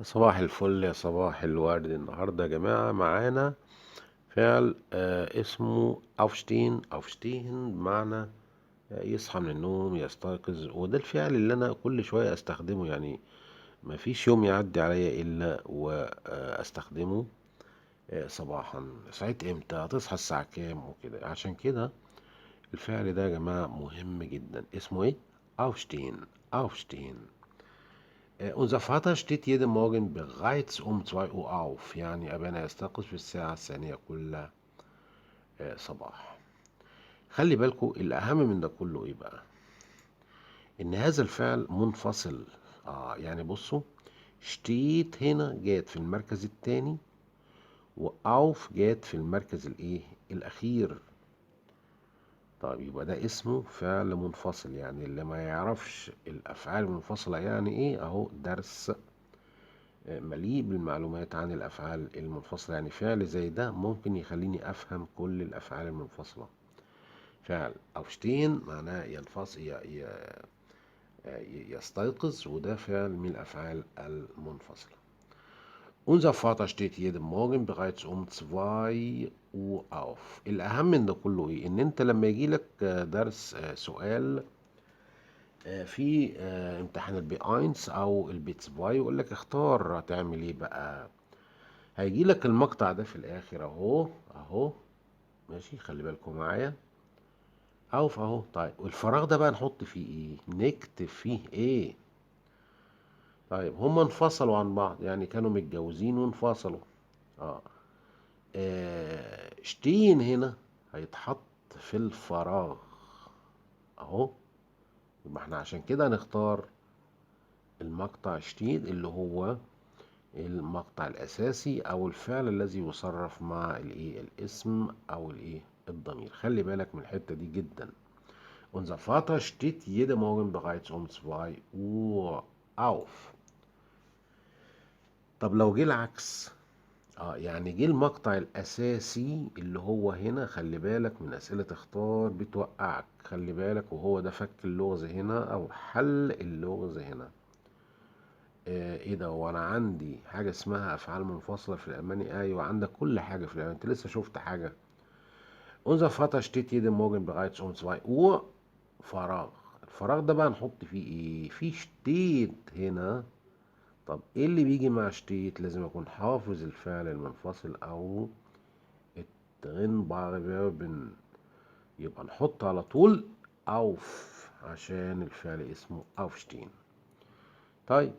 صباح الفل يا صباح الورد. النهارده يا جماعة معانا فعل اسمه aufstehen بمعنى يصحى من النوم يستيقظ، وده الفعل اللي أنا كل شوية أستخدمه. يعني مفيش يوم يعدي عليا إلا وأستخدمه. صباحا صحيت امتى، هتصحى الساعة كام وكده. عشان كده الفعل ده يا جماعة مهم جدا. اسمه ايه؟ aufstehen. Unser Vater steht jeden Morgen bereits um 2 Uhr auf. يعني أبانا يستيقظ في الساعة الثانية كل صباح. خلي بالكوا الأهم من ده كله إيه بقى؟ إن هذا الفعل منفصل. يعني بصوا، steht هنا جات في المركز الثاني، وأوف جات في المركز الإيه؟ الأخير. طيب يبقى ده اسمه فعل منفصل. يعني اللي ما يعرفش الأفعال المنفصلة يعني إيه، أهو درس مليء بالمعلومات عن الأفعال المنفصلة. يعني فعل زي ده ممكن يخليني أفهم كل الأفعال المنفصلة. فعل aufstehen معناه ينفصل، يستيقظ، وده فعل من الأفعال المنفصلة. Unser Vater steht jeden Morgen bereits um 2 Uhr auf. الأهم من ده كله إيه؟ إن أنت لما يجيلك درس سؤال في امتحان البي 1 أو البي 2، يقول لك اختار هتعمل إيه بقى. هيجي لك المقطع ده في الاخر اهو اهو. ماشي، خلي بالكم معايا. اهو. طيب والفراغ ده بقى نحط فيه ايه، نكتب فيه ايه؟ طيب هما انفصلوا عن بعض، يعني كانوا متجوزين وانفصلوا. اه, شتين هنا هيتحط في الفراغ اهو. يبقى احنا عشان كده هنختار المقطع شتين اللي هو المقطع الأساسي أو الفعل الذي يصرف مع الإيه، الاسم أو الإيه، الضمير. خلي بالك من الحتة دي جدا. Unser Vater steht jeden Morgen bereits um 2 Uhr auf. طب لو جه العكس، يعني جه المقطع الأساسي اللي هو هنا. خلي بالك من أسئلة اختار بتوقعك، خلي بالك، وهو ده فك اللغز هنا أو حل اللغز هنا. ايه ده، وانا عندي حاجه اسمها افعال منفصله في الالماني؟ ايوه عندك كل حاجه في الالماني، انت لسه شفت حاجه. unser Vater steht jeden Morgen bereits um 2 Uhr فراغ. الفراغ ده بقى نحط فيه ايه؟ في steht هنا. طب ايه اللي بيجي مع steht؟ لازم اكون حافظ الفعل المنفصل او التغنبار فيربن. يبقى نحط على طول auf عشان الفعل اسمه aufstehen. طيب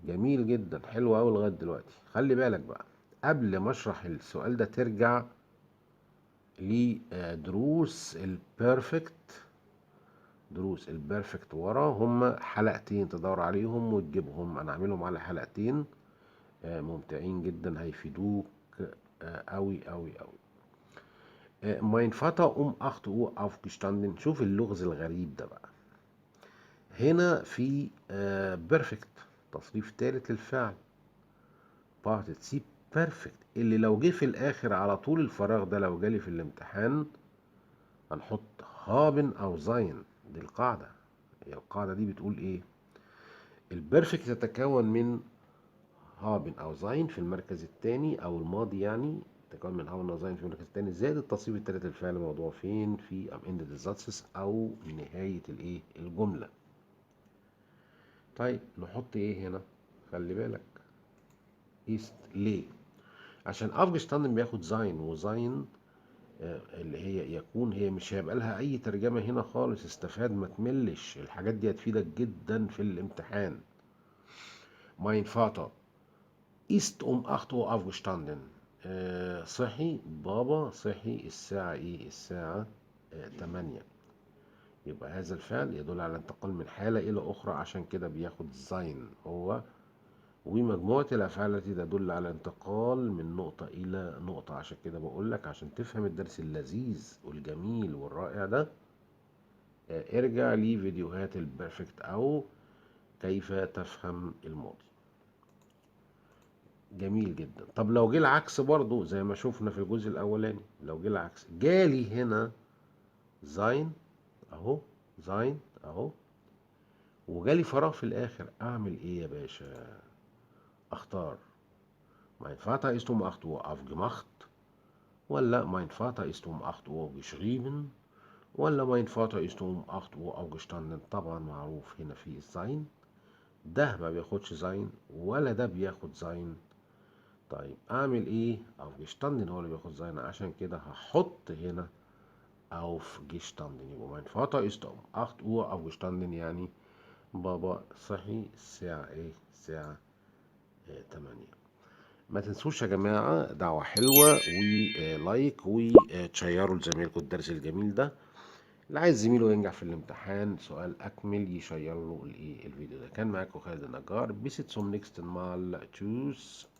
جميل جدا، حلو قوي لغايه دلوقتي. خلي بالك بقى قبل ما اشرح السؤال ده ترجع لدروس البيرفكت. دروس البيرفكت ورا هم حلقتين تدور عليهم وتجيبهم. انا عاملهم على حلقتين ممتعين جدا، هيفيدوك قوي قوي قوي. mein Vater 8 Uhr aufgestanden. شوف اللغز الغريب ده بقى. هنا في بيرفكت، تصريف ثالث للفعل بارتيسيب بيرفكت، اللي لو جه في الاخر على طول الفراغ ده لو جالي في الامتحان هنحط هابن او زين. دي القاعدة. هي القاعدة دي بتقول ايه؟ البرفكت تتكون من هابن او زين في المركز الثاني، او الماضي يعني تتكون من هابن او زين في المركز الثاني، زائد التصريف الثالث للفعل. موضوع فين؟ في ام اند ديزاتسس او نهاية الايه، الجملة. طيب نحط ايه هنا؟ خلي بالك ايست ليه؟ عشان افجستاندن بياخد زين، وزين اللي هي يكون، هي مش هيبقى لها اي ترجمة هنا خالص. استفاد ما تملش، الحاجات دي هتفيدك جدا في الامتحان. mein Vater ist um 8 Uhr aufgestanden. صحي بابا، صحي الساعة ايه، الساعة 8. يبقى هذا الفعل يدل على انتقال من حالة إلى أخرى، عشان كده بياخد زين هو. ومجموعة الأفعال التي تدل على انتقال من نقطة إلى نقطة. عشان كده بقول لك عشان تفهم الدرس اللذيذ والجميل والرائع ده ارجع لفيديوهات البرفكت أو كيف تفهم الماضي. جميل جدا. طب لو جه العكس برضو زي ما شفنا في الجزء الأولاني، لو جه العكس جالي هنا زين أهو، زين أهو، وجالي فراغ في الآخر، أعمل إيه يا باشا؟ اختار mein Vater ist um 8 Uhr aufgemacht ولا mein Vater ist um 8 Uhr geschrieben ولا mein Vater ist um 8 Uhr aufgestanden. طبعا معروف هنا في الزين، ده ما بياخدش زين ولا ده بياخد زين. طيب اعمل ايه؟ aufgestanden هو اللي بياخد زين، عشان كده هحط هنا aufgestanden. يبقى mein Vater ist um 8 Uhr aufgestanden، يعني بابا صحي الساعة ايه؟ الساعة 8. ما تنسوش يا جماعة دعوة حلوة ولايك وتشيروا لزمايلكم الدرس الجميل ده. اللي عايز زميله ينجح في الامتحان سؤال أكمل يشير له الفيديو ده. كان معاكم خالد النجار. bis zum nächsten Mal. Tschüss.